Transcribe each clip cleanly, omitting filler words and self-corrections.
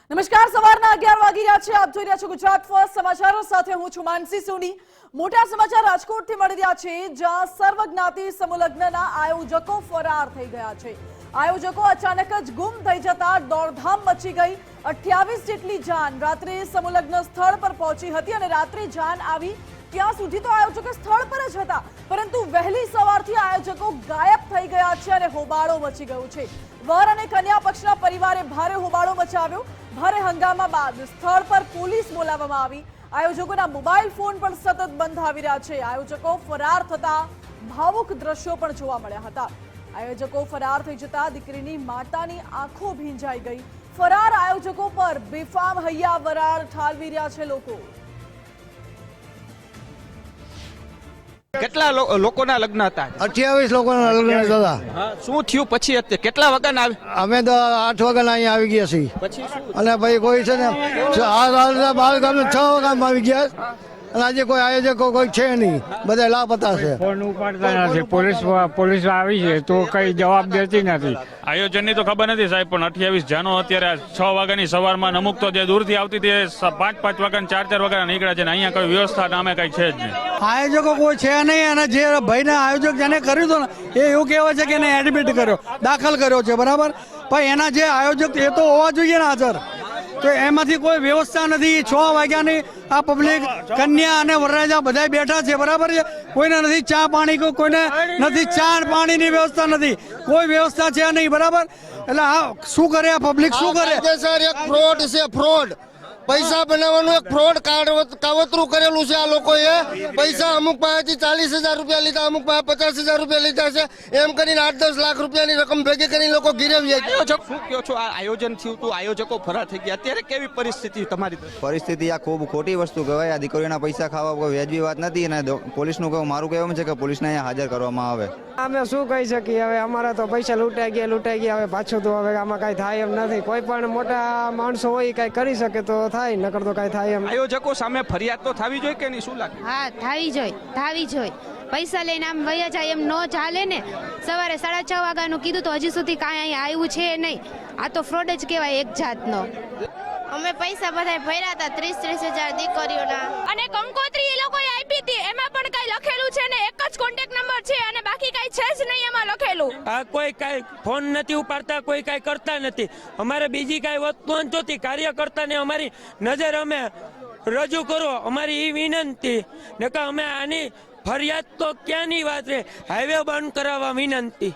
નમસ્કાર, સવારના 11 વાગી રહ્યા છે. આપ જોઈ રહ્યા છો ગુજરાત ફર્સ્ટ સમાચારો સાથે હું છું માનસી સોની. મોટા સમાચાર રાજકોટથી મળી રહ્યા છે, જ્યાં સર્વજ્ઞાતિ સમૂહલગ્નના આયોજકો ફરાર થઈ ગયા છે. આયોજકો અચાનક જ ગુમ થઈ જતા દોડધામ મચી ગઈ. 28 જેટલી જાન રાત્રે સમૂહલગ્ન સ્થળ પર પહોંચી હતી અને રાત્રે જાન આવી ત્યાં સુધી તો આયોજકો સ્થળ પર જ હતા, પરંતુ વહેલી સવારથી આયોજકો ગાયબ થઈ ગયા છે અને હોબાળો મચી ગયો છે. વર અને કન્યા પક્ષના પરિવારે ભારે હોબાળો મચાવ્યો. ભારે હંગામા બાદ સ્થળ પર પોલીસ બોલાવવામાં આવી. આયોજકોના મોબાઈલ ફોન પણ સતત બંધ આવી રહ્યા છે. આયોજકો ફરાર થતા ભાવુક દ્રશ્યો પણ જોવા મળ્યા હતા. આયોજકો ફરાર થઈ જતા દીકરીની માતાની આંખો ભીંજાઈ ગઈ. ફરાર આયોજકો પર બેફામ હૈયા વરાળ ઠાલવી રહ્યા છે લોકો. કેટલા લોકોના લગ્ન હતા? 28 લોકોના લગ્ન હતા. શું થયું પછી? કેટલા વાગ્યાના આવ્યા? અમે તો 8 વાગ્યાના અહીંયા આવી ગયા છીએ. પછી શું? અને ભાઈ કોઈ છે ને બાર ગામ 6 વાગ્યામાં આવી ગયા. અને આજે કોઈ આયોજકો કોઈ છે નહીં, બધા લાપતા છે. ફોન ઉપાડતા નથી. પોલીસ આવી છે તો કઈ જવાબ દેતી નથી. આયોજનની તો ખબર નથી સાહેબ, પણ 28 જાનો અત્યારે 6 વાગ્યાની સવારમાં અમુક તો જે દૂરથી આવતી તે 5 વાગ્યા 4 વાગ્યા નીકળ્યા છે ને અહીંયા કોઈ વ્યવસ્થા નામે કઈ છે જ નહીં. આયોજકો કોઈ છે નહીં. અને જે ભાઈને આયોજક જેને કર્યું હતું ને એ એવું કહેવાય છે કે એને એડમિટ કર્યો, દાખલ કર્યો છે, બરાબર. પણ એના જે આયોજક એ તો હોવા જોઈએ ને હાજર. તો એમાંથી કોઈ વ્યવસ્થા નથી. 6 વાગ્યાની આ પબ્લિક કન્યા અને વરરાજા બધા બેઠા છે, બરાબર છે. કોઈને નથી ચા પાણી, કોઈને નથી ચા પાણીની વ્યવસ્થા નથી, કોઈ વ્યવસ્થા છે નહીં, બરાબર. એટલે આ શું કરે આ પબ્લિક, શું કરે? સર એક ફ્રોડ છે, ફ્રોડ. પૈસા બનાવવાનું એક ફ્રોડ કાવતરું કરેલું છે. આ લોકોએ પૈસા અમુક પાસેથી 40,000 રૂપિયા લીધા, અમુક પાસે 50,000 રૂપિયા લીધા છે. એમ કરીને 8-10 લાખ રૂપિયાની રકમ ભેગી કરીને લોકો ગીરવ્યા છે. આયોજક શું કહો છો? આ આયોજન થયું હતું, આયોજકો ફરાર થઈ ગયા, અત્યારે કેવી પરિસ્થિતિ તમારી? પરિસ્થિતિ આ ખૂબ ખોટી વસ્તુ કહેવાય. આ દીકરીઓના પૈસા ખાવા કોઈ વ્યાજબી વાત નથી. અને પોલીસનું કહેવું, મારું કહેવું છે કે પોલીસને અહીંયા હાજર કરવામાં આવે. અમે શું કહી શકીએ હવે? અમારા તો પૈસા લૂંટાઈ ગયા. હવે પાછું તો હવે આમાં કઈ થાય એમ નથી. કોઈ પણ મોટા માણસો હોય કઈ કરી શકે તો થાય, નકર તો કઈ થાય એમ. આયોજકો સામે ફરિયાદ તો થવી જોઈએ કે નહીં? શું લાગે? હા, થવી જોઈએ. પૈસા લઈને આમ વયા જાય એમ ન ચાલે ને. સવારે 6:30 વાગ્યાનું કીધું તો હજી સુધી કાંઈ અહીંયા આવ્યું છે નહીં. આ તો ફ્રોડ જ કહેવાય એક જાતનો. અમે પૈસા બધા ભર્યા હતા 30,000 દીકરીઓના, અને કંકોત્રી એ લોકોએ આપી હતી. એમાં પણ કઈ લખેલું છે ને એક જ કોન્ટેક્ટ નંબર છે અને બાકી કઈ છે જ નહીં એમાં લખેલું. આ કોઈ કઈ ફોન નથી ઉપાડતા, કોઈ કઈ કરતા નથી. અમારે બીજી કઈ વસ્તુ નથી. કાર્યકર્તાને અમારી નજર અમે રજૂ કરો, અમારી એ વિનંતી. નકર અમે આની ફરિયાદ તો ક્યાંની વાત રે. હાઈવે બંધ કરાવવા વિનંતી.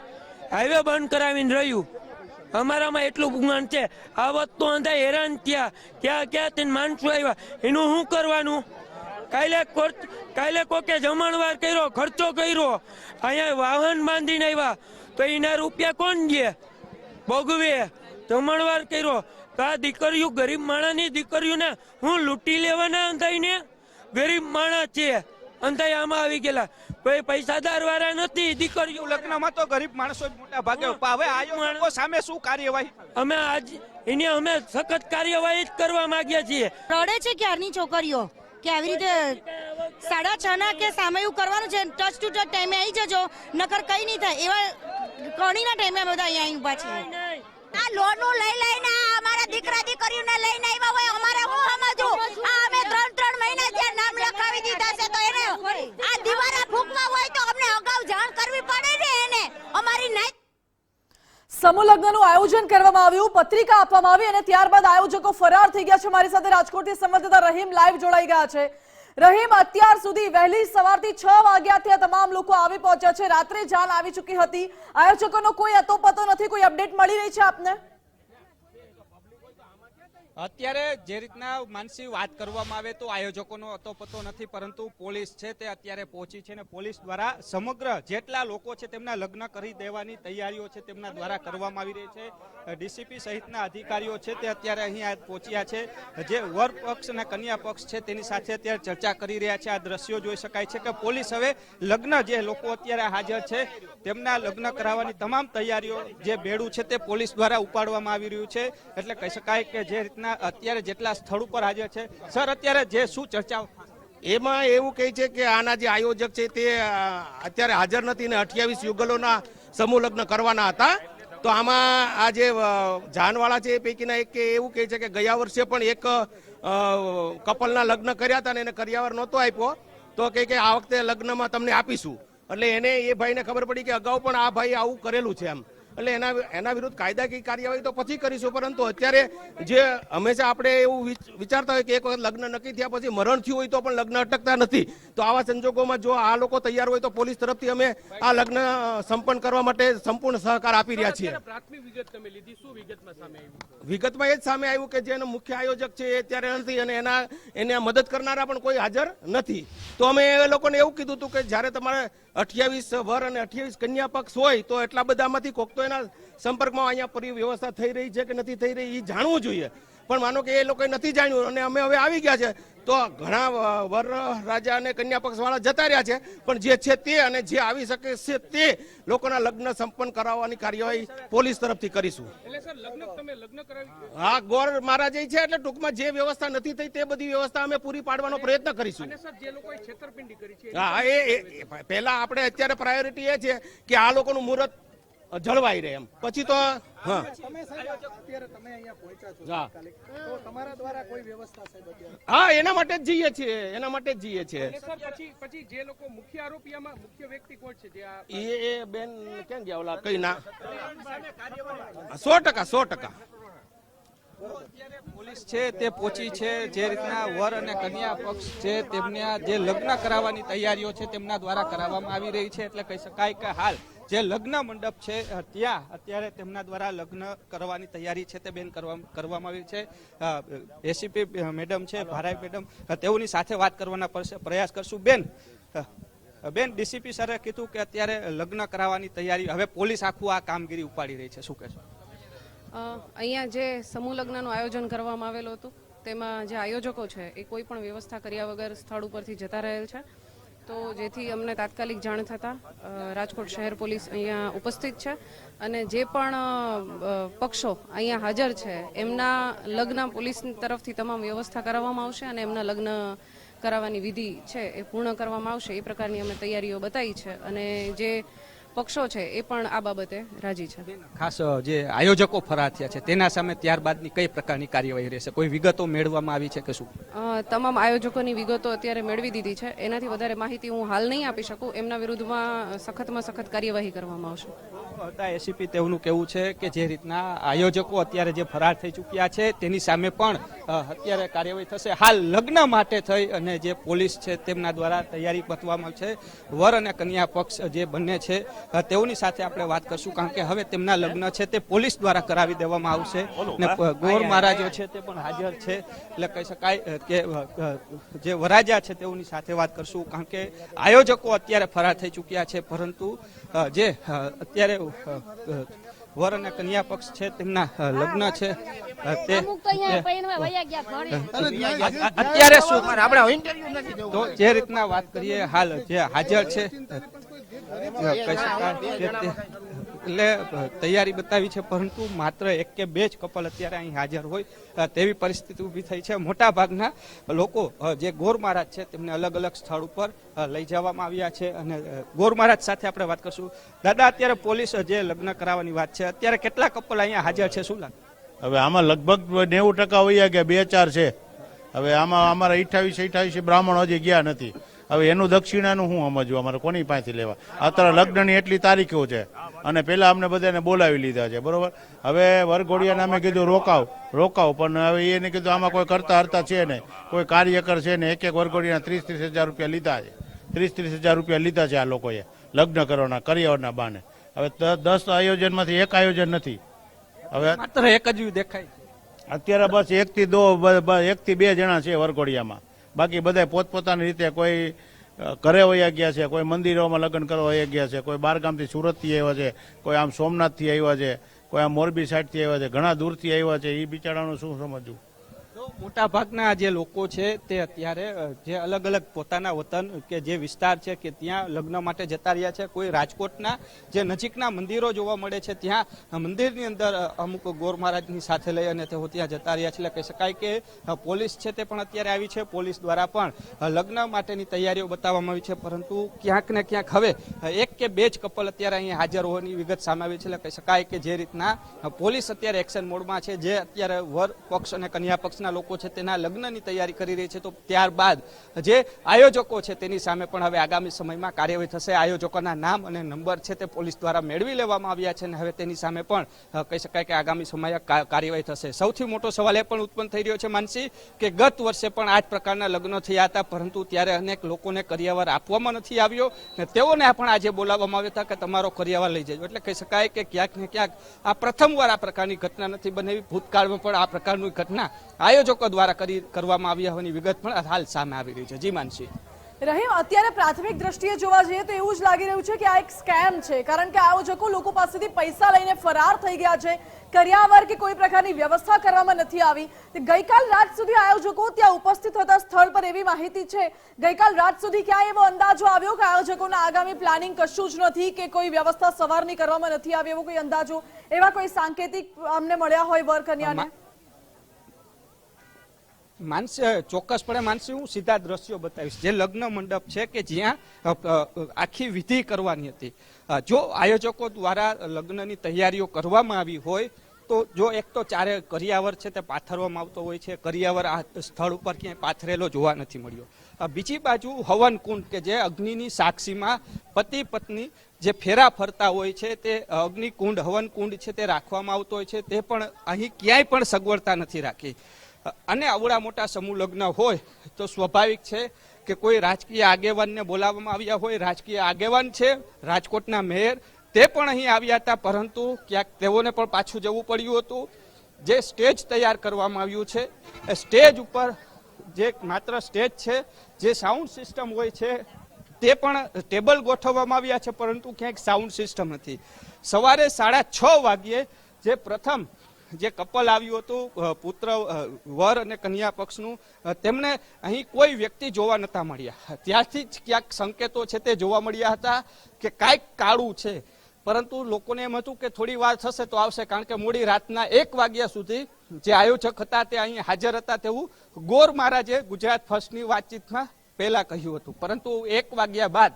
હાઈવે બંધ કરાવીને રહ્યું. અમારામાં એટલું ગુણ છે. આ વસ્તુ અંધા હેરાન થયા. ક્યાં માણસો આવ્યા, એનું શું કરવાનું? કાલે કોકે જમણવાર કર્યો, ખર્ચો કર્યો, અહીંયા વાહન બાંધીને આવ્યા તો એના રૂપિયા કોણ દે? ભોગવે. જમણવાર કર્યો તો આ દીકરીઓ, ગરીબ માણસની દીકરીઓને હું લૂંટી લેવાના અંધાઈને? ગરીબ માણસ છે, અંધાઈ આમાં આવી ગયેલા. કોઈ પૈસાદાર વાળા નથી. દીકરીઓ લગ્નમાં તો ગરીબ માણસો જ મોટા ભાગે. હવે આયોજકો સામે શું કાર્યવાહી? અમે અમે સખત કાર્યવાહી જ કરવા માંગ્યા છીએ. રડે છે ક્યારની છોકરીઓ કે આવી રીતે 6:30 ના કે સામે એવું કરવાનું છે. ટચ ટુ ટચ ટાઈમે આવી જજો, નકર કઈ નહીં થાય. એવા કણીના ટાઈમે બધા અહીંયા ઉભા છે. આ લોનો લઈને અમારા દીકરા દીકરીઓને લઈને આવ્યા હોય. અમારે હું સમજવું? આ અમે 3 મહિના ત્યાં નામ લખાવી દીધા છે, તો એને આ દીવારા ફૂંકવા હોય તો અમને અગાઉ જાણ કરવી પડે ને. એને અમારી નાઈ સમૂહ લગ્નનું આયોજન કરવામાં આવ્યું, પત્રિકા આપવામાં આવી અને ત્યારબાદ આયોજકો ફરાર થઈ ગયા છે. મારી સાથે રાજકોટથી સંવાદદાતા રહીમ લાઈવ જોડાઈ ગયા છે. રહીમ, અત્યાર સુધી વહેલી સવારથી 6 વાગ્યાથી આ તમામ લોકો આવી પહોંચ્યા છે. રાત્રે જાન આવી ચૂકી હતી. આયોજકોનો કોઈ અતોપતો નથી, કોઈ અપડેટ મળી રહી છે આપને? અત્યારે જે રીતના માનસી વાત કરવામાં આવે તો આયોજકોનો અતોપતો નથી, પરંતુ પોલીસ છે તે અત્યારે પહોંચી છે અને પોલીસ દ્વારા સમગ્ર જેટલા લોકો છે તેમના લગ્ન કરી દેવાની તૈયારીઓ છે તેમના દ્વારા કરવામાં આવી રહી છે. ડીસીપી સહિતના અધિકારીઓ છે તે અત્યારે અહીંયા પહોંચ્યા છે. જે વર પક્ષ અને કન્યા પક્ષ છે તેની સાથે અત્યારે ચર્ચા કરી રહ્યા છે. આ દ્રશ્યો જોઈ શકાય છે કે પોલીસ હવે લગ્ન જે લોકો અત્યારે હાજર છે તેમના લગ્ન કરાવવાની તમામ તૈયારીઓ જે બેડું છે તે પોલીસ દ્વારા ઉપાડવામાં આવી રહ્યું છે. એટલે કહી શકાય કે જે રીતના અત્યારે જેટલા સ્થળ ઉપર હાજર છે. સર, અત્યારે જે શું ચર્ચાઓ? એમાં એવું કહે છે કે આના જે આયોજક છે તે અત્યારે હાજર નથી ને 28 યુગલોના સમૂહ લગ્ન કરવાના હતા. તો આમાં આ જે જાનવાળા છે એ પૈકીના એક કે એવું કહે છે કે ગયા વર્ષે પણ એક કપલના લગ્ન કર્યા હતા ને એને કરિયાવર નહોતો આપ્યો, તો કે આ વખતે લગ્નમાં તમને આપીશું. એટલે એને એ ભાઈને ખબર પડી કે અગાઉ પણ આ ભાઈ આવું કરેલું છે એમ, એટલે એના વિરુદ્ધ કાયદાકીય કાર્યવાહી તો પછી કરીશું. પરંતુ અત્યારે જે હંમેશા આપણે એવું વિચારતા હોય કે એક વખત લગ્ન નક્કી થયા પછી મરણ થયું હોય તો પણ લગ્ન અટકતા નથી. તો આવા સંજોગોમાં જો આ લોકો તૈયાર હોય તો પોલીસ તરફથી અમે આ લગ્ન સંપન્ન કરવા માટે સંપૂર્ણ સહકાર આપી રહ્યા છીએ. વિગતમાં એ જ સામે આવ્યું કે જેનો મુખ્ય આયોજક છે એ અત્યારે નથી અને એને મદદ કરનારા પણ કોઈ હાજર નથી. તો અમે એ લોકોને એવું કીધું હતું કે જ્યારે તમારે 28 વર અને 28 કન્યા પક્ષ હોય તો એટલા બધામાંથી કોક તો એના સંપર્કમાં અહીંયા વ્યવસ્થા થઈ રહી છે કે નથી થઈ રહી એ જાણવું જોઈએ. પણ માનો કે એ લોકોએ નથી જાણ્યું અને અમે હવે આવી ગયા છે તો ઘણા વર રાજા અને કન્યા પક્ષ વાળા જતા રહ્યા છે, પણ જે છે તે અને જે આવી શકે છે તે લોકોના લગ્ન સંપન્ન કરાવવાની કાર્યવાહી પોલીસ તરફથી કરીશું. હા, ગોર મહારાજ છે એટલે ટૂંકમાં જે વ્યવસ્થા નથી થઈ તે બધી વ્યવસ્થા અમે પૂરી પાડવાનો પ્રયત્ન કરીશું. હા, એ પહેલા આપણે અત્યારે પ્રાયોરિટી એ છે કે આ લોકોનું મુહૂર્ત જળવાઈ રહે એમ, પછી તો હા એના માટે જ જઈએ છીએ, એના માટે જ જઈએ છીએ. પછી જે લોકો મુખ્ય આરોપીમાં મુખ્ય વ્યક્તિ કોણ છે એ બેન કેમ ગયા ઓલા કઈ ના 100%. પોલીસ છે તે પહોંચી છે, જે રીતના વર અને કન્યા પક્ષ છે તેમના જે લગ્ન કરાવવાની તૈયારીઓ છે તેમના દ્વારા કરાવવામાં આવી રહી છે. એટલે કહી શકાય કે હાલ જે લગ્ન મંડપ છે ત્યાં અત્યારે તેમના દ્વારા લગ્ન કરવાની તૈયારી છે તે બેન કરવામાં આવી છે. એસીપી મેડમ છે, ભારાઈ મેડમ, તેઓની સાથે વાત કરવાના પ્રયાસ કરશું. બેન, ડીસીપી સરે કીધું કે અત્યારે લગ્ન કરાવવાની તૈયારી, હવે પોલીસ આખું આ કામગીરી ઉપાડી રહી છે, શું કહેશો? અહીંયા જે સમૂહ લગ્નનું આયોજન કરવામાં આવેલું હતું તેમાં જે આયોજકો છે એ કોઈ પણ વ્યવસ્થા કર્યા વગર સ્થળ ઉપરથી જતા રહેલ છે. તો જેથી અમને તાત્કાલિક જાણ થતાં રાજકોટ શહેર પોલીસ અહીંયા ઉપસ્થિત છે અને જે પણ પક્ષો અહીંયા હાજર છે એમના લગ્ન પોલીસ તરફથી તમામ વ્યવસ્થા કરાવવામાં આવશે અને એમના લગ્ન કરાવવાની વિધિ છે એ પૂર્ણ કરવામાં આવશે. એ પ્રકારની અમે તૈયારીઓ બતાવી છે અને જે પક્ષો છે એ પણ આ બાબતે રાજી છે. ખાસ જે આયોજકો ફરાર થયા છે તેના સામે ત્યારબાદની કઈ પ્રકારની કાર્યવાહી રહેશે? કોઈ વિગતો મેળવવામાં આવી છે કે શું? તમામ આયોજકોની વિગતો અત્યારે મેળવી દીધી છે. એનાથી વધારે માહિતી હું હાલ નહીં આપી શકું. એમના વિરુદ્ધમાં સખતમાં સખત કાર્યવાહી કરવામાં આવશે. એસીપી તેઓનું કહેવું છે કે જે રીતના આયોજકો અત્યારે જે ફરાર થઈ ચૂક્યા છે તેની સામે પણ અત્યારે કાર્યવાહી થશે. હાલ લગ્ન માટે થઈ અને જે પોલીસ છે તેમના દ્વારા તૈયારી બતાવવામાં છે. વર અને કન્યા પક્ષ જે બંને છે તેઓની સાથે આપણે વાત કરશું, કારણ કે હવે તેમના લગ્ન છે તે પોલીસ દ્વારા કરાવી દેવામાં આવશે ને ગોર મહારાજો છે તે પણ હાજર છે. એટલે કહી શકાય કે જે વરાજા છે તેઓની સાથે વાત કરશું, કારણ કે આયોજકો અત્યારે ફરાર થઈ ચૂક્યા છે, પરંતુ જે અત્યારે વર અને કન્યા પક્ષ છે તેમના લગ્ન છે તે અત્યારે શું તો જે રીતના વાત કરીએ હાલ જે હાજર છે કહી શકાય કે એટલે તૈયારી બતાવી છે, પરંતુ માત્ર 1 કે 2 જ કપલ અત્યારે અહીં હાજર હોય તેવી પરિસ્થિતિ ઊભી થઈ છે. મોટા ભાગના લોકો જે ગોર મહારાજ છે તેમને અલગ અલગ સ્થળ ઉપર લઈ જવામાં આવ્યા છે અને ગોર મહારાજ સાથે આપણે વાત કરશું. દાદા, અત્યારે પોલીસ જે લગ્ન કરાવવાની વાત છે, અત્યારે કેટલા કપલ અહીંયા હાજર છે, શું લાગે? હવે આમાં લગભગ 90% વયા ગયા, 2-4 છે. હવે આમાં અમારા 28 બ્રાહ્મણો હજી ગયા નથી. હવે એનું દક્ષિણાનું શું સમજવું, અમારે કોની પાસેથી લેવા? અત્યારે લગ્નની એટલી તારીખો છે અને પેલા અમને બધાને બોલાવી લીધા છે, બરોબર. હવે વરઘોડિયાને અમે કીધું રોકાવ, પણ હવે એને કીધું આમાં કોઈ કરતા હરતા છે નહીં, કોઈ કાર્યકર છે ને. એક વરઘોડિયાના 30-30 હજાર રૂપિયા લીધા છે, 30-30 હજાર રૂપિયા લીધા છે આ લોકોએ લગ્ન કરવાના કરિયાવરના બાને. હવે 10 આયોજનમાંથી 1 આયોજન નથી. હવે માત્ર 1 જ દેખાય અત્યારે બસ 1 થી 2 જણા છે વરઘોડિયામાં. બાકી બધા પોતપોતાની રીતે કોઈ ઘરે વયા ગયા છે, કોઈ મંદિરોમાં લગ્ન કરવા વયા ગયા છે, કોઈ બારગામથી સુરતથી આવ્યા છે, કોઈ આમ સોમનાથથી આવ્યા છે, કોઈ આમ મોરબી સાઈડથી આવ્યા છે, ઘણા દૂરથી આવ્યા છે. એ બિચારાનું શું સમજવું? મોટા ભાગના જે લોકો છે તે અત્યારે જે અલગ અલગ પોતાના વતન કે જે વિસ્તાર છે કે ત્યાં લગ્ન માટે જતા રહ્યા છે. કોઈ રાજકોટના જે નજીકના મંદિરો જોવા મળે છે ત્યાં મંદિરની અંદર અમુક ગોર મહારાજની સાથે લઈ અને તેઓ ત્યાં જતા રહ્યા છે. એટલે કહી શકાય કે પોલીસ છે તે પણ અત્યારે આવી છે. પોલીસ દ્વારા પણ લગ્ન માટેની તૈયારીઓ બતાવવામાં આવી છે, પરંતુ ક્યાંક ને ક્યાંક હવે 1 કે બે જ કપલ અત્યારે અહીંયા હાજર હોવાની વિગત સામે આવી છે. એટલે કહી શકાય કે જે રીતના પોલીસ અત્યારે એક્શન મોડમાં છે, જે અત્યારે વર પક્ષ અને કન્યા પક્ષના લોકો છે તેના લગ્નની તૈયારી કરી રહી છે, તો ત્યારબાદ જે આયોજકો છે તેની સામે પણ હવે આગામી સમયમાં કાર્યવાહી થશે. આયોજકોના નામ અને નંબર છે તે પોલીસ દ્વારા મેળવી લેવામાં આવ્યા છે અને હવે તેની સામે પણ કહી શકાય કે આગામી સમયે કાર્યવાહી થશે. સૌથી મોટો સવાલ એ પણ ઉત્પન્ન થઈ રહ્યો છે માનસી, કે ગત વર્ષે પણ આ જ પ્રકારના લગ્નો થયા હતા, પરંતુ ત્યારે અનેક લોકોને કરિયાવર આપવામાં નથી આવ્યો ને તેઓને પણ આજે બોલાવવામાં આવ્યા હતા કે તમારો કરિયાવર લઈ જજો. એટલે કહી શકાય કે ક્યાંક ને ક્યાંક આ પ્રથમવાર આ પ્રકારની ઘટના નથી બનેવી. ભૂતકાળમાં પણ આ પ્રકારની ઘટના આયોજકો દ્વારા કરવામાં આવી હોવાની વિગત પણ હાલ સામે આવી રહી છે. જી માનસી. રહીમ, અત્યારે પ્રાથમિક દ્રષ્ટિએ જોવા જઈએ તો એવું જ લાગી રહ્યું છે કે આ એક સ્કેમ છે, કારણ કે આયોજકો લોકો પાસેથી પૈસા લઈને ફરાર થઈ ગયા છે. કરિયાવર કે કોઈ પ્રકારની વ્યવસ્થા કરવામાં નથી આવી. ગઈકાલ રાત સુધી આયોજકો ત્યાં ઉપસ્થિત હતા સ્થળ પર, એવી માહિતી છે. ગઈકાલ રાત સુધી ક્યાં એવો અંદાજો આવ્યો કે આયોજકોના આગામી પ્લાનિંગ કશું જ નથી, કે કોઈ વ્યવસ્થા સવારની કરવામાં નથી આવી, એવો કોઈ અંદાજો, એવા કોઈ સાંકેતિક અમને મળ્યા હોય વર કન્યાને? માનસી, ચોક્કસપણે માનસી, હું સીધા દ્રશ્યો બતાવીશ. જે લગ્ન મંડપ છે કે જ્યાં આખી વિધિ કરવાની હતી, જો આયોજકો દ્વારા લગ્નની તૈયારીઓ કરવામાં આવી હોય તો જો એક તો ચારે કરિયાવર છે તે પાથરવામાં આવતો હોય છે, કરિયાવર આ સ્થળ ઉપર ક્યાંય પાથરેલો જોવા નથી મળ્યો. બીજી બાજુ હવન કુંડ કે જે અગ્નિની સાક્ષીમાં પતિ પત્ની જે ફેરા ફરતા હોય છે તે અગ્નિકુંડ, હવન કુંડ છે તે રાખવામાં આવતો હોય છે, તે પણ અહીં ક્યાંય પણ સગવડતા નથી રાખી. અને આવડા મોટા સમૂહ લગ્ન હોય તો સ્વાભાવિક છે કે કોઈ રાજકીય આગેવાનને બોલાવવામાં આવ્યા હોય. રાજકીય આગેવાન છે રાજકોટના મેયર, તે પણ અહીં આવ્યા હતા, પરંતુ ક્યાંક તેઓને પણ પાછું જવું પડ્યું હતું. જે સ્ટેજ તૈયાર કરવામાં આવ્યું છે એ સ્ટેજ ઉપર જે માત્ર સ્ટેજ છે, જે સાઉન્ડ સિસ્ટમ હોય છે તે પણ ટેબલ ગોઠવવામાં આવ્યા છે, પરંતુ ક્યાંક સાઉન્ડ સિસ્ટમ નથી. સવારે 6:30 વાગ્યે જે પ્રથમ જે કપલ આવ્યું હતું, પુત્ર વર અને કન્યા પક્ષનું, તેમને અહીં કોઈ વ્યક્તિ જોવા નતા મળ્યા. ત્યારથી જ ક્યાંક સંકેતો છે તે જોવા મળ્યા હતા કે કાંઈક કાળું છે, પરંતુ લોકોને એમ હતું કે થોડી વાર થશે તો આવશે, કારણ કે મોડી રાતના 1 વાગ્યા સુધી જે આયોજક હતા તે અહીં હાજર હતા, તેવું ગોર મહારાજે ગુજરાત ફર્સ્ટની વાતચીતમાં પહેલા કહ્યું હતું. પરંતુ 1 વાગ્યા બાદ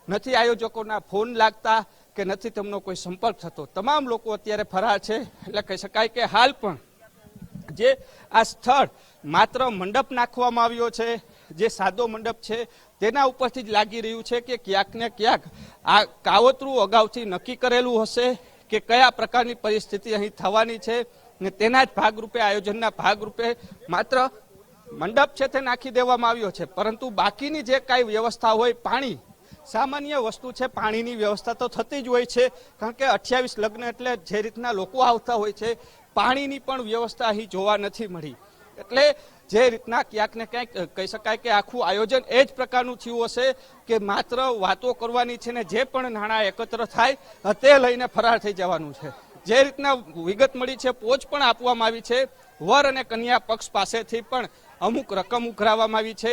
નથી આયોજકોના ફોન લાગતા કે નથી તેમનો કોઈ સંપર્ક થતો. તમામ લોકો અત્યારે ફરાર છે. એટલે કહી શકાય કે હાલ પણ જે આ સ્થળ માત્ર મંડપ નાખવામાં આવ્યો છે, જે સાદો મંડપ છે તેના ઉપરથી જ લાગી રહ્યું છે કે ક્યાંક ને ક્યાંક આ કાવતરું અગાઉથી નક્કી કરેલું હશે કે કયા પ્રકારની પરિસ્થિતિ અહીં થવાની છે, ને તેના જ ભાગરૂપે, આયોજનના ભાગરૂપે માત્ર મંડપ છે તે નાખી દેવામાં આવ્યો છે. પરંતુ બાકીની જે કાંઈ વ્યવસ્થા હોય, પાણી સામાન્ય વસ્તુ છે, પાણીની વ્યવસ્થા તો થતી જ હોય છે, કારણ કે 28 લગ્ન એટલે જે રીતના લોકો આવતા હોય છે, પાણીની પણ વ્યવસ્થા અહીં જોવા નથી મળી. એટલે જે રીતના ક્યાંક ને ક્યાંક કહી શકાય કે આખું આયોજન એ જ પ્રકારનું થયું હશે કે માત્ર વાતો કરવાની છે ને જે પણ નાણાં એકત્ર થાય તે લઈને ફરાર થઈ જવાનું છે. જે રીતના વિગત મળી છે, પહોંચ પણ આપવામાં આવી છે. વર અને કન્યા પક્ષ પાસેથી પણ અમુક રકમ ઉઘરાવવામાં આવી છે,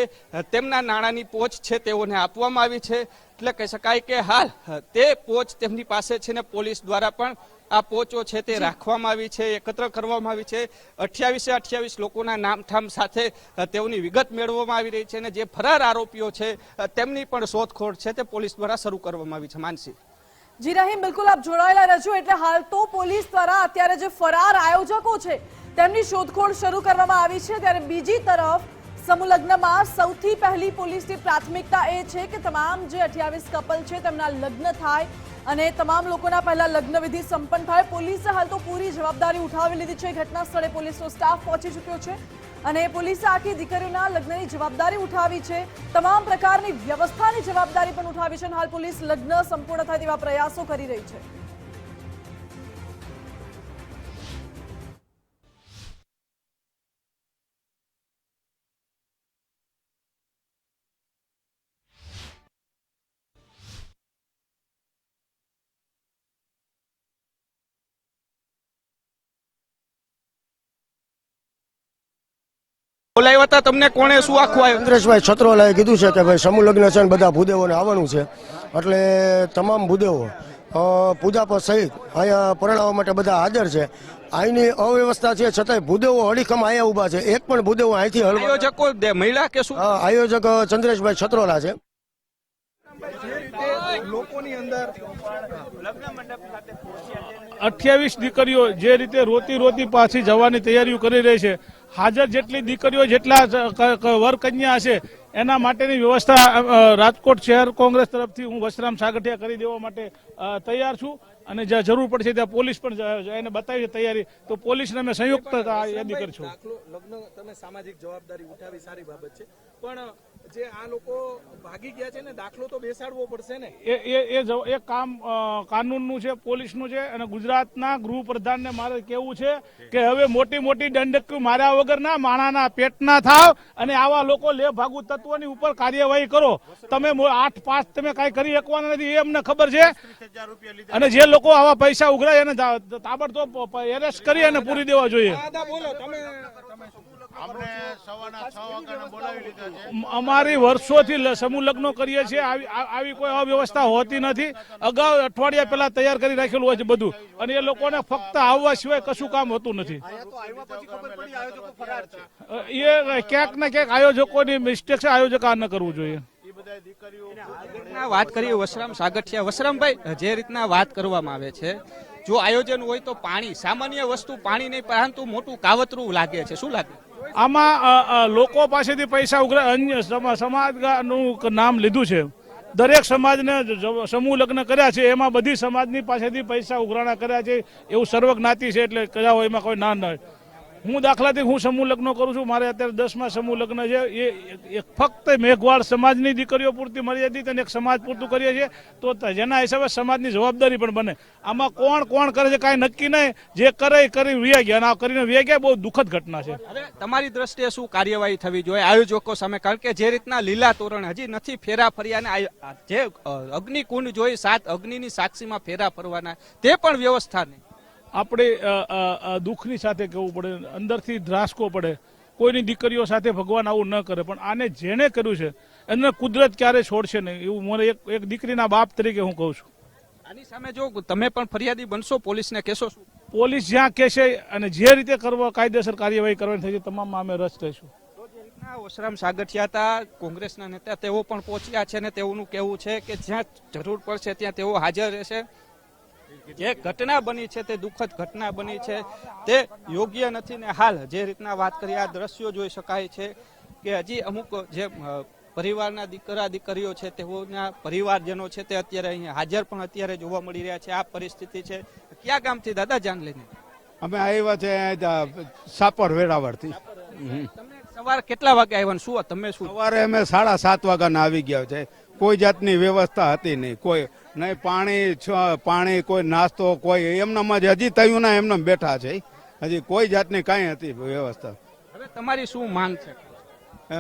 તેમના નાણાંની પહોંચ છે તેઓને આપવામાં આવી છે. એટલે કહી શકાય કે હાલ તે પહોંચ તેમની પાસે છે ને પોલીસ દ્વારા પણ આ પહોંચો છે તે રાખવામાં આવી છે, એકત્ર કરવામાં આવી છે. 28 લોકોના નામઠામ સાથે તેઓની વિગત મેળવવામાં આવી રહી છે અને જે ફરાર આરોપીઓ છે તેમની પણ શોધખોળ છે તે પોલીસ દ્વારા શરૂ કરવામાં આવી છે. માનસી. જી રહીમ, બિલકુલ આપ જોડાયેલા રહેજો. એટલે હાલ તો પોલીસ દ્વારા અત્યારે જે ફરાર આયોજકો છે તેમની શોધખોળ શરૂ કરવામાં આવી છે, ત્યારે બીજી તરફ સમૂહ લગ્નમાં સૌથી પહેલી પોલીસની પ્રાથમિકતા એ છે કે તમામ જે 28 કપલ છે તેમના લગ્ન થાય અને તમામ લોકોના પહેલા લગ્ન વિધિ સંપન્ન થાય. પોલીસે હાલ તો પૂરી જવાબદારી ઉઠાવી લીધી છે. ઘટના સ્થળે પોલીસનો સ્ટાફ પહોંચી ચૂક્યો છે અને પોલીસે આખી દીકરીઓના લગ્નની જવાબદારી ઉઠાવી છે, તમામ પ્રકારની વ્યવસ્થાની જવાબદારી પણ ઉઠાવી છે અને હાલ પોલીસ લગ્ન સંપૂર્ણ થાય તેવા પ્રયાસો કરી રહી છે. બોલાવ્યા હતા તમને કોણે, શું આખું આવ્યું? ચંદ્રેશભાઈ છત્રોલાએ કીધું છે કે ભાઈ સમૂહ લગ્ન છે ને બધા ભૂદેવોને આવવાનું છે, એટલે તમામ ભૂદેવો પૂજાપત સહિત અહીંયા પરણાવવા માટે બધા હાજર છે. અહીંની અવ્યવસ્થા છે છતાંય ભૂદેવો અડીખમ અહીંયા ઊભા છે. એક પણ ભૂદેવો અહીંથી હલવા. આયોજકો મહિલા કે શું? આયોજક ચંદ્રેશભાઈ છત્રોલા છે. લોકોની અંદર 28 દીકરીઓ જે રીતે રોતી રોતી પાછી જવાની તૈયારીઓ કરી રહી છે, હાજર જેટલી દીકરીઓ જેટલા વરકન્યા હશે એના માટેની વ્યવસ્થા રાજકોટ શહેર કોંગ્રેસ તરફથી હું વસરામ સાગઠિયા કરી દેવા માટે તૈયાર છું અને જ્યાં જરૂર પડશે ત્યાં પોલીસ પણ એને બતાવી છે તૈયારી, તો પોલીસને અમે સંયુક્ત યાદી કરીશું. લગ્ન તમે સામાજિક જવાબદારી ઉઠાવી સારી બાબત છે, પણ જે આ લોકો ભાગી ગયા છે ને દાખલો તો બેસાડવો પડશે ને. એ કામ કાનૂનનું છે, પોલીસનું છે અને ગુજરાતના ગૃહપ્રધાનને મારે કેવું છે કે હવે મોટી મોટી દંડક માર્યા વગરના માણાના પેટના થાવ અને આવા લોકો લે ભાગુ તત્વોની ઉપર કાર્યવાહી કરો. તમે 8-5 તમે કાંઈ કરી શકવાના નથી એ અમને ખબર છે, અને જે લોકો આવા પૈસા ઉઘરાય એને તાબડતોબ એરેસ્ટ કરી અને પૂરી દેવા જોઈએ. અમારી વર્ષોથી સમૂહ લગ્નો કરીએ છીએ, આવી કોઈ અવ્યવસ્થા હોતી નથી. અગાઉ અઠવાડિયા પહેલા તૈયાર કરી રાખેલું હોય છે બધું, અને એ લોકોને ફક્ત આવવા સિવાય કશું કામ હોતું નથી. એ ક્યાંક ને ક્યાંક આયોજકોની મિસ્ટેક છે, આયોજક આ ન કરવું જોઈએ. વાત કરીએ વસરામ સાગઠિયા. વસરામભાઈ, જે રીતના વાત કરવામાં આવે છે, જો આયોજન હોય તો પાણી, સામાન્ય વસ્તુ પાણી નહીં પરંતુ મોટું કાવતરું લાગે છે, શું લાગે? આમાં લોકો પાસેથી પૈસા ઉઘરાય, અન્ય સમાજનું નામ લીધું છે, દરેક સમાજને સમૂહ લગ્ન કર્યા છે, એમાં બધી સમાજની પાસેથી પૈસા ઉઘરાણા કર્યા છે, એવું સર્વજ્ઞાતિ છે, એટલે કયા હોય એમાં કોઈ ના ન. હું દાખલાથી હું સમૂહ લગ્ન કરું છું, મારે અત્યારે 10મા સમૂહ લગ્ન છે, એ ફક્ત મેઘવાળ સમાજની દીકરીઓ પૂરતી મર્યાદિત અને એક સમાજ પૂરતું કરીએ છીએ, તો જેના હિસાબે સમાજની જવાબદારી પણ બને. આમાં કોણ કરે છે કાંઈ નક્કી નહીં, જે કરે કરી વ્યા ગયા, અને આ કરીને વ્યા ગયા બહુ દુઃખદ ઘટના છે. હવે તમારી દ્રષ્ટિએ શું કાર્યવાહી થવી જોઈએ આયોજકો સામે? કારણ કે જે રીતના લીલા તોરણ હજી નથી ફેરા ફર્યા, ને જે અગ્નિકુંડ જોઈ 7 અગ્નિની સાક્ષીમાં ફેરા ફરવાના, તે પણ વ્યવસ્થા નહીં. આપણે દુઃખની સાથે કહેવું પડે, અંદરથી ધ્રાસકો પડે. કોઈની દીકરીઓ સાથે ભગવાન આવું ન કરે, પણ આને જેને કર્યું છે એને કુદરત ક્યારે છોડશે નહીં, એવું મને એક દીકરીના બાપ તરીકે હું કહું છું. આની સામે જો તમે પણ ફરિયાદી બનશો, પોલીસને કહેશો શું? પોલીસ જ્યાં કહેશે અને જે રીતે કરવા કાયદેસર કાર્યવાહી કરવાની થઈ છે તમામમાં અમે રસ લઈશું. વસરામ સાગઠિયા હતા, કોંગ્રેસના નેતા, તેઓ પણ પહોંચ્યા છે અને તેઓનું કહેવું છે કે જ્યાં જરૂર પડશે ત્યાં તેઓ હાજર રહેશે. જે ઘટના બની છે તે દુઃખદ ઘટના બની છે, તે યોગ્ય નથી. ને હાલ જે રીતના વાત કરીએ, આ દ્રશ્યો જોઈ શકાય છે કે હજી અમુક જે પરિવારના દીકરીઓ છે તેઓના પરિવારજનો છે તે અત્યારે અહીંયા હાજર પણ અત્યારે જોવા મળી રહ્યા છે. આ પરિસ્થિતિ છે. ક્યાં ગામથી દાદા જાન લઈને? અમે આવ્યા છે સાપર વેરાવળથી. સવારે કેટલા વાગે આવ્યા? શું તમે શું? સવારે અમે 7:30 વાગ્યાના આવી ગયા છે. કોઈ જાતની વ્યવસ્થા હતી નહીં, કોઈ નહીં પાણી, કોઈ નાસ્તો, કોઈ એમનામાં હજી થયું ના એમને બેઠા છે, હજી કોઈ જાતની કાંઈ હતી વ્યવસ્થા. હવે તમારી શું માંગ છે?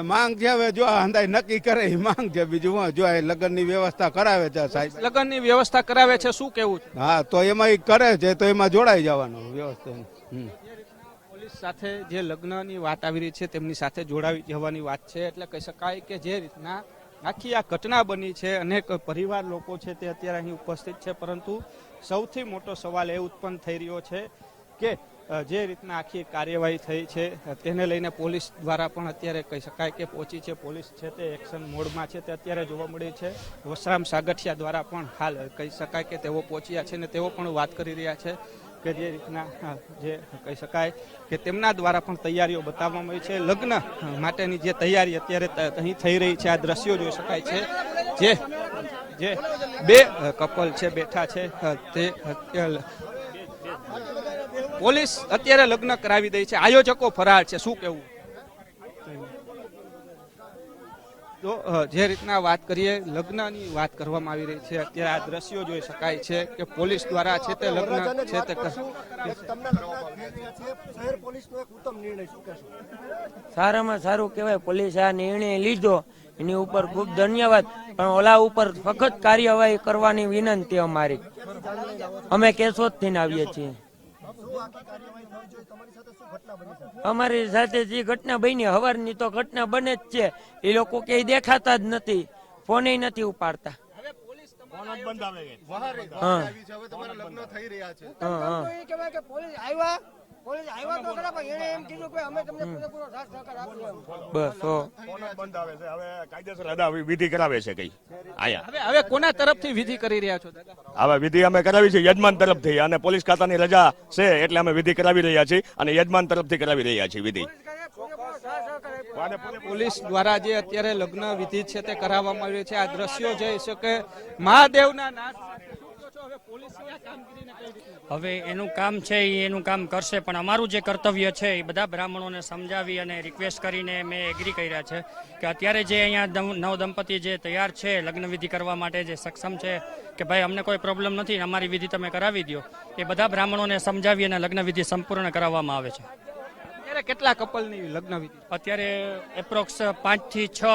માંગ છે હવે જો અંદાજ નક્કી કરે એ માંગ છે, બીજું જો લગ્નની વ્યવસ્થા કરાવે છે સાહેબ. લગ્નની વ્યવસ્થા કરાવે છે, શું કેવું? હા, તો એમાં કરે છે તો એમાં જોડાઈ જવાનું વ્યવસ્થા. પોલીસ સાથે જે લગ્નની વાત આવી રહી છે તેમની સાથે જોડાવી જવાની વાત છે, એટલે કહી શકાય કે જે રીતના આખી આ ઘટના બની છે, અનેક પરિવાર લોકો છે તે અત્યારે અહીં ઉપસ્થિત છે, પરંતુ સૌથી મોટો સવાલ એ ઉત્પન્ન થઈ રહ્યો છે કે જે રીતના આખી કાર્યવાહી થઈ છે તેને લઈને પોલીસ દ્વારા પણ અત્યારે કહી શકાય કે પહોંચી છે. પોલીસ છે તે એક્શન મોડમાં છે, તે અત્યારે જોવા મળી છે. વસરામ સાગઠિયા દ્વારા પણ હાલ કહી શકાય કે તેઓ પહોંચ્યા છે, ને તેઓ પણ વાત કરી રહ્યા છે કે જે રીતના જે કહી શકાય કે તેમના દ્વારા પણ તૈયારીઓ બતાવવામાં આવી છે. લગ્ન માટેની જે તૈયારી અત્યારે અહીં થઈ રહી છે, આ દ્રશ્યો જોઈ શકાય છે. જે બે કપલ છે બેઠા છે, તે પોલીસ અત્યારે લગ્ન કરાવી દઈ છે, આયોજકો ફરાર છે, શું કેવું? તો જે રીતના વાત કરીએ, લગ્નની વાત કરવામાં આવી રહી છે, અત્યારે આ દ્રશ્યો જોઈ શકાય છે કે પોલીસ દ્વારા છે તે લગ્ન છે તે સારામાં સારું કહેવાય. પોલીસે આ નિર્ણય લીધો એની ઉપર ખૂબ ધન્યવાદ, પણ ઓલા ઉપર સખત કાર્યવાહી કરવાની વિનંતી અમારી. અમે કેશોદથી આવીએ છીએ. અમારી સાથે જે ઘટના બની હવારની તો ઘટના બને જ છે, એ લોકો ક્યાંય દેખાતા જ નથી, ફોને નથી ઉપાડતા. બસ તો બંધ આવે છે હવે કાયદેસર અદા વિધિ કરાવે છે કઈ આયા હવે કોના તરફથી વિધિ કરી રહ્યા છો દાદા? હવે વિધિ અમે કરાવી છે યજમાન તરફથી અને પોલીસ ખાતાની રજા છે એટલે અમે વિધિ કરાવી રહ્યા છીએ અને યજમાન તરફથી કરાવી રહ્યા છીએ વિધિ. પોલીસ દ્વારા જે અત્યારે લગ્ન વિધિ છે તે કરાવવામાં આવી છે. આ દ્રશ્યો જોઈ છે કે મહાદેવના નાદ હવે પોલીસની આ કામગીરીને કઈ રીતે? હવે એનું કામ છે એ એનું કામ કરશે, પણ અમારું જે કર્તવ્ય છે એ બધા બ્રાહ્મણોને સમજાવી અને રિક્વેસ્ટ કરીને મેં એગ્રી કર્યા છે કે અત્યારે જે અહીંયા નવ દંપતી જે તૈયાર છે લગ્ન વિધિ કરવા માટે, જે સક્ષમ છે કે ભાઈ અમને કોઈ પ્રોબ્લેમ નથી, અમારી વિધિ તમે કરાવી દો, એ બધા બ્રાહ્મણોને સમજાવી અને લગ્ન વિધિ સંપૂર્ણ કરાવવામાં આવે છે. અત્યારે કેટલા કપલની લગ્ન વિધિ? અત્યારે એપ્રોક્સ 5 થી 6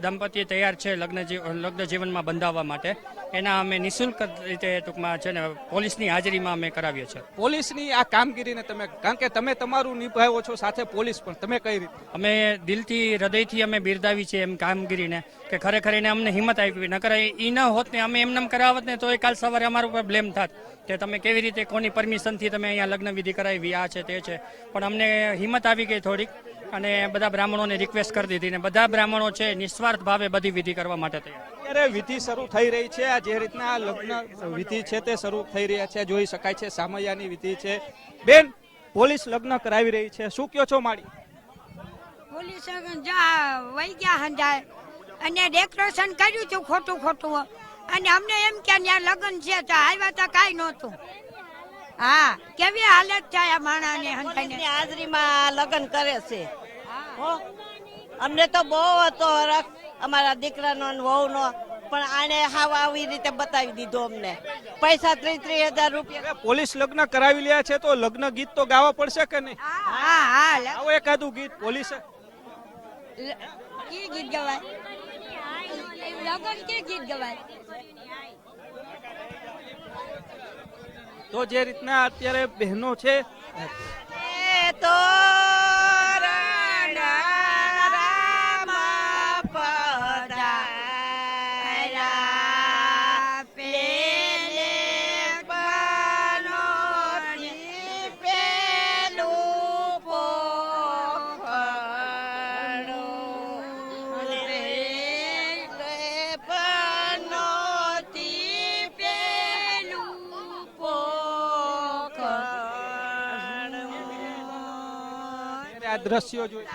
દંપતી તૈયાર છે લગ્ન જીવનમાં બંધાવવા માટે. એના અમે નિઃશુલ્ક રીતે ટૂંકમાં છે ને પોલીસની હાજરીમાં અમે કરાવીએ છીએ. પોલીસની આ કામગીરીને તમે, કારણ કે તમે તમારું નિભાવો છો સાથે પોલીસ પણ, તમે કઈ રીતે? અમે દિલથી હૃદયથી અમે બિરદાવી છે એમ કામગીરીને કે ખરેખર એને અમને હિંમત આપી. નકર એ ન હોત ને અમે એમને કરાવત ને તો એ કાલ સવારે અમારા ઉપર બ્લેમ થાત કે તમે કેવી રીતે કોની પરમિશનથી તમે અહીંયા લગ્ન વિધિ કરાવી, આ છે તે છે. પણ અમને હિંમત આવી ગઈ થોડીક અને બધા બ્રાહ્મણોને રિક્વેસ્ટ કરી દીધી ને બધા બ્રાહ્મણો છે નિસ્વાર્થ ભાવે બધી વિધિ કરવા માટે તૈયાર. અત્યારે વિધિ શરૂ થઈ રહી છે. આ જે રીતના લગ્ન વિધિ છે તે શરૂ થઈ રહ્યા છે, જોઈ શકાય છે. સામૈયાની વિધિ છે. બેન, પોલીસ લગ્ન કરાવી રહી છે, શું કયો છો માડી? પોલીસ વહી ગયા હંજાય અને ડેકોરેશન કર્યું હતું ખોટું ખોટું અને અમને એમ કે ત્યાં લગ્ન છે તો આવ્યા તો કાંઈ નહોતું. હા, કેવી હાલત થાય આ માણાને હંજાઈને હાજરીમાં લગ્ન કરે છે. અમને તો બહુ હતો રસ અમારા દીકરાનો ને વહુનો, પણ આને હાવ આવી રીતે બતાવી દીધો અમને. પૈસા 30,000 રૂપિયા. પોલીસ લગ્ન કરાવી રહ્યા છે તો લગ્ન ગીત તો ગાવા પડશે કે નહીં? હા હા, આવો એકાદું ગીત પોલીસે. કી ગીત ગવાય? લગ્ન કે ગીત ગવાય? તો જે રીતના અત્યારે બહેનો છે તો આ દ્રશ્યો જોઈ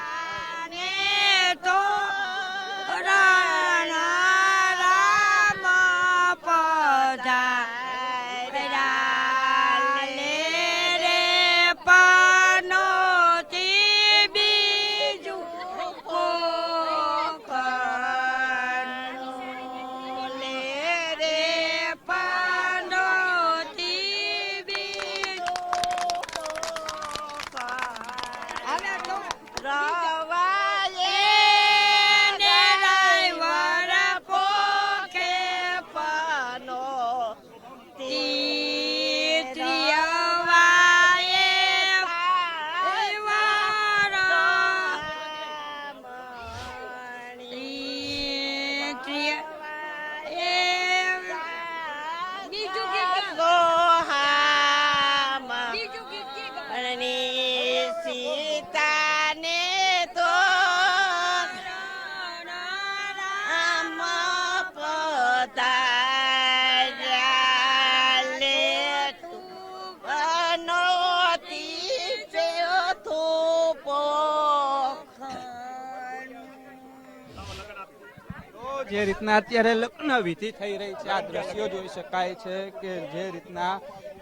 જે રીતના અત્યારે લગ્ન વિધિ થઈ રહી છે, આ દ્રશ્યો જોઈ શકાય છે કે જે રીતના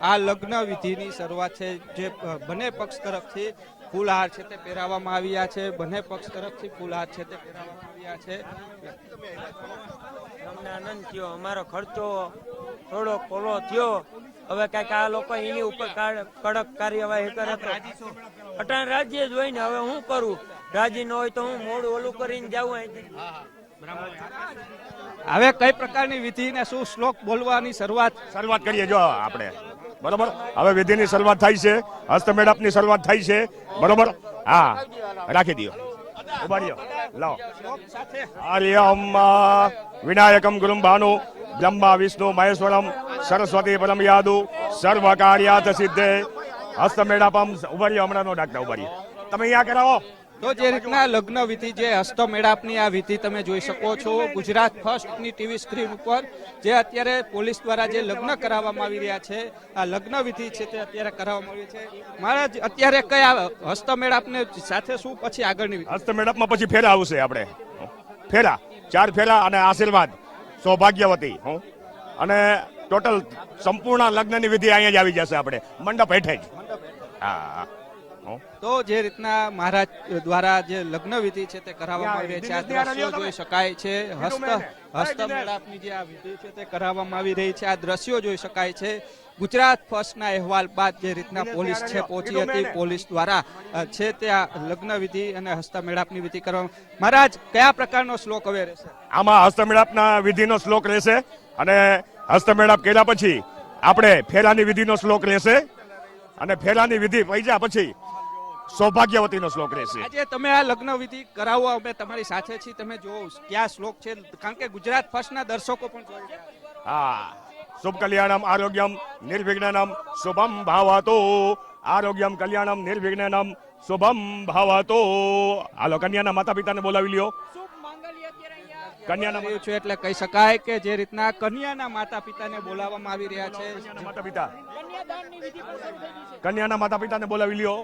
આ લગ્ન વિધિની શરૂઆત છે. જે બંને પક્ષ તરફથી ફૂલહાર છે તે પહેરાવવામાં આવ્યા છે. બંને પક્ષ તરફથી ફૂલહાર છે તે પહેરાવવામાં આવ્યા છે. અમને આનંદ થયો, અમારો ખર્ચો થોડો પોલો થયો. હવે કઈક આ લોકો એની ઉપર કડક કાર્યવાહી કરે તો અટાણ રાજ્ય જ હોય ને. હવે હું કરું, રાજી ન હોય તો હું મોડું ઓલું કરીને જાઉં અહીંથી. હવે કઈ પ્રકારની વિધિ ને શું શ્લોક બોલવાની શરૂઆત કરીએ જો આપણે, બરોબર? હવે વિધિની શરૂઆત થાય છે, હસ્તમેળાપની શરૂઆત થાય છે, બરોબર? હા, રાખી દો, ઉભા રહ્યો, લાવો. આર્યમ વિનાયકમ ગુરુમ ભાનુ બ્રહ્મા વિષ્ણુ મહેશ્વરમ સરસ્વતી પરમ યાદુ સર્વ કાર્યાર્થ સિદ્ધે હસ્તમેળાપ ઉભા રહ્યો, હમણાં નો ડાકતા ઉભા રહ્યો, તમે અહીંયા કરાવો. તો જે રીતના લગ્ન વિધિ જે હસ્તમેળાપની આ વિધિ તમે જોઈ શકો છો ગુજરાત ફર્સ્ટની ટીવી સ્ક્રીન ઉપર, જે અત્યારે પોલીસ દ્વારા જે લગ્ન કરાવવામાં આવી રહ્યા છે, આ લગ્ન વિધિ છે તે અત્યારે કરાવવામાં આવી છે. મહારાજ, અત્યારે કયા હસ્તમેળાપને સાથે શું પછી આગળની વિધિ? હસ્તમેળાપમાં પછી ફેરા આવશે, આપણે ફેરા 4 ફેરા અને આશીર્વાદ સૌભાગ્યવતી અને ટોટલ સંપૂર્ણ લગ્નની વિધિ અહીંયા જ આવી જશે, આપણે મંડપ હેઠે જ. હા. તો જે રીતના મહારાજ દ્વારા જે લગ્ન વિધિ છે તે કરાવવામાં આવી રહી છે, આ દ્રશ્યો જોઈ શકાય છે. હસ્તમેળાપની જે આ વિધિ છે તે કરાવવામાં આવી રહી છે, આ દ્રશ્યો જોઈ શકાય છે. ગુજરાત ફર્સ્ટના અહેવાલ બાદ જે રીતના પોલીસ છે પહોંચી હતી, પોલીસ દ્વારા છે તે આ લગ્ન વિધિ અને હસ્તમેળાપની વિધિ કરવામાં. મહારાજ, કયા પ્રકારનો શ્લોક હવે રહેશે? આમાં હસ્તમેળાપના વિધિનો શ્લોક રહેશે અને હસ્તમેળાપ કર્યા પછી આપણે ફેરાની વિધિનો શ્લોક રહેશે અને ફેરાની વિધિ પૈસા પછી સૌભાગ્યવતીનો શ્લોક રહેશે. આજે તમે આ લગ્ન વિધિ કરાવો, અમે તમારી સાથે છીએ, તમે જો ક્યાં શ્લોક છે, કારણ કે ગુજરાત ફર્સ્ટના દર્શકો પણ જોઈ રહ્યા છે. હા. શુભ કલ્યાણમ આરોગ્યમ નિર્વિઘ્નમ શુભમ ભાવાતો, આરોગ્યમ કલ્યાણમ નિર્વિઘ્નમ શુભમ ભાવાતો. હાલો, કન્યાના માતા પિતાને બોલાવી લ્યો. કન્યાના છે એટલે કહી શકાય કે જે રીતના કન્યાના માતા પિતાને બોલાવવામાં આવી રહ્યા છે. માતા પિતા, કન્યાના માતા પિતાને બોલાવી લ્યો.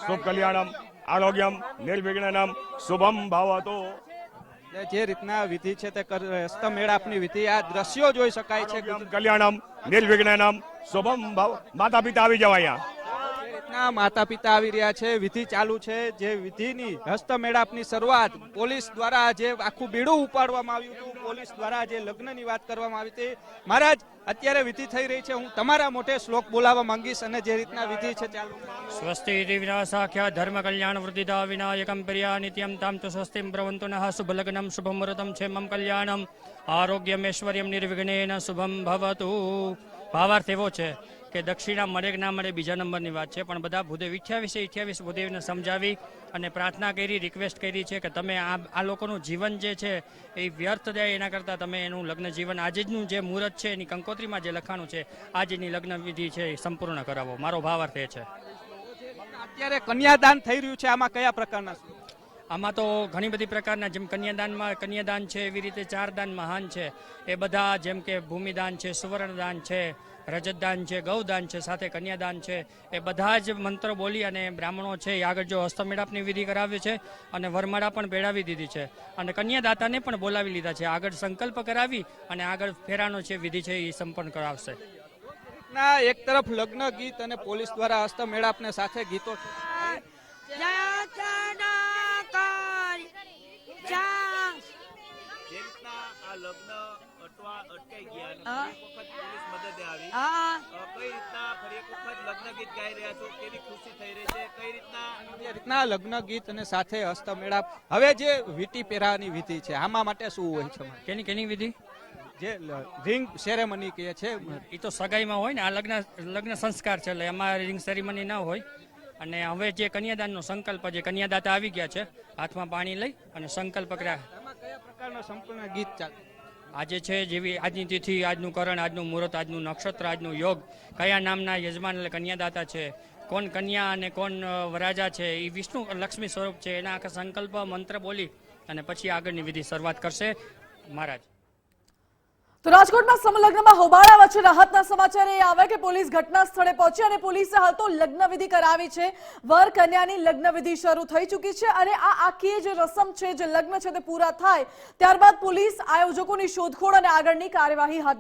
શુભ કલ્યાણમ આરોગ્યમ નિર્વિઘ્નમ શુભમ ભાવાતો. જે રીતના વિધિ છે તે હસ્તમેળાપની વિધિ, આ દ્રશ્યો જોઈ શકાય છે. કલ્યાણમ નિર્વિઘ્નમ શુભમ ભાવ. માતા પિતા આવી જાવ અહીંયા. માતા પિતા આવી રહ્યા છે, વિધિ ચાલુ છે. જે વિધિની હસ્તમેળાપની શરૂઆત પોલીસ દ્વારા જે આખું બીડું ઉપાડવામાં આવ્યું હતું, પોલીસ દ્વારા જે લગ્નની વાત કરવામાં આવી હતી. મહારાજ, અત્યારે વિધિ થઈ રહી છે, હું તમારા મોઢે શ્લોક બોલાવવા માંગીશ અને જે રીતના વિધિ છે ચાલુ. સ્વસ્તિ વિનાશાખ્યા ધર્મ કલ્યાણ વૃદ્ધિદા વિનાયકમ પ્રિયા નિત્યમ તામ તો સ્વસ્તિમ પ્રવંતુ નઃ શુભ લગ્નમ શુભ મુહૂર્તમ ક્ષેમમ કલ્યાણમ આરોગ્યમ ઐશ્વર્યમ નિર્વિઘ્નેન શુભમ ભવતુ. ભાવાર્થ એવો છે કે દક્ષિણા મળે કે ના મળે બીજા નંબરની વાત છે, પણ બધા ભૂદેવ 28 ભૂદેવને સમજાવી અને પ્રાર્થના કરી, રિક્વેસ્ટ કરી છે કે તમે આ લોકોનું જીવન જે છે એ વ્યર્થ જાય એના કરતાં તમે એનું લગ્ન જીવન આજનું જે મુહૂર્ત છે એની કંકોત્રીમાં જે લખાણું છે આજની લગ્ન વિધિ છે એ સંપૂર્ણ કરાવો. મારો ભાવાર્થ એ છે. અત્યારે કન્યાદાન થઈ રહ્યું છે, આમાં કયા પ્રકારના? આમાં તો ઘણી બધી પ્રકારના, જેમ કન્યાદાન છે એવી રીતે 4 દાન મહાન છે. એ બધા જેમ કે ભૂમિદાન છે, સુવર્ણદાન છે, રજતદાન છે, ગૌદાન છે, સાથે કન્યાદાન છે. એ બધા જ મંત્રો બોલી અને બ્રાહ્મણો છે એ આગળ જો હસ્તમેળાપની વિધિ કરાવી છે અને વરમાળા પણ બેડાવી દીધી છે અને કન્યાદાતાને પણ બોલાવી લીધા છે. આગળ સંકલ્પ કરાવી અને આગળ ફેરાનો છે વિધિ છે એ સંપન્ન કરાવશે. એક તરફ લગ્ન ગીત અને પોલીસ દ્વારા હસ્તમેળાપને સાથે ગીતો લગ્ન ગીત અને સાથે હસ્તમેળાપ. હવે જે વીટી પહેરાવાની વિધિ છે આમાં માટે શું હોય છે? કેની વિધિ? જે રિંગ સેરેમની કહે છે એ તો સગાઈમાં હોય ને, આ લગ્ન સંસ્કાર છે એટલે એમાં રિંગ સેરેમની ના હોય. અને હવે જે કન્યાદાનનો સંકલ્પ, જે કન્યાદાતા આવી ગયા છે હાથમાં પાણી લઈ અને સંકલ્પ કર્યા. કયા પ્રકારનો સંપૂર્ણ ગીત ચાલે? આજે છે જેવી આજની તિથિ, આજનું કરણ, આજનું મુહૂર્ત, આજનું નક્ષત્ર, આજનું યોગ, કયા નામના યજમાન એટલે કન્યાદાતા છે, કોણ કન્યા અને કોણ વરાજા છે, એ વિષ્ણુ લક્ષ્મી સ્વરૂપ છે, એના આખા સંકલ્પ મંત્ર બોલી અને પછી આગળની વિધિ શરૂઆત કરશે મહારાજ. તો રાજકોટમાં સમલગ્નમાં હોબાળા વચ્ચે રાહતના સમાચાર એ આવે કે પોલીસ ઘટના સ્થળે પહોંચી અને પોલીસે હાલ તો લગ્ન વિધિ કરાવી છે. વર કન્યાની લગ્ન વિધિ શરૂ થઈ ચૂકી છે અને આ આખી જે રસમ છે, જે લગ્ન છે તે પૂરા થાય ત્યારબાદ પોલીસ આયોજકોની શોધખોળ અને આગળની કાર્યવાહી હાથ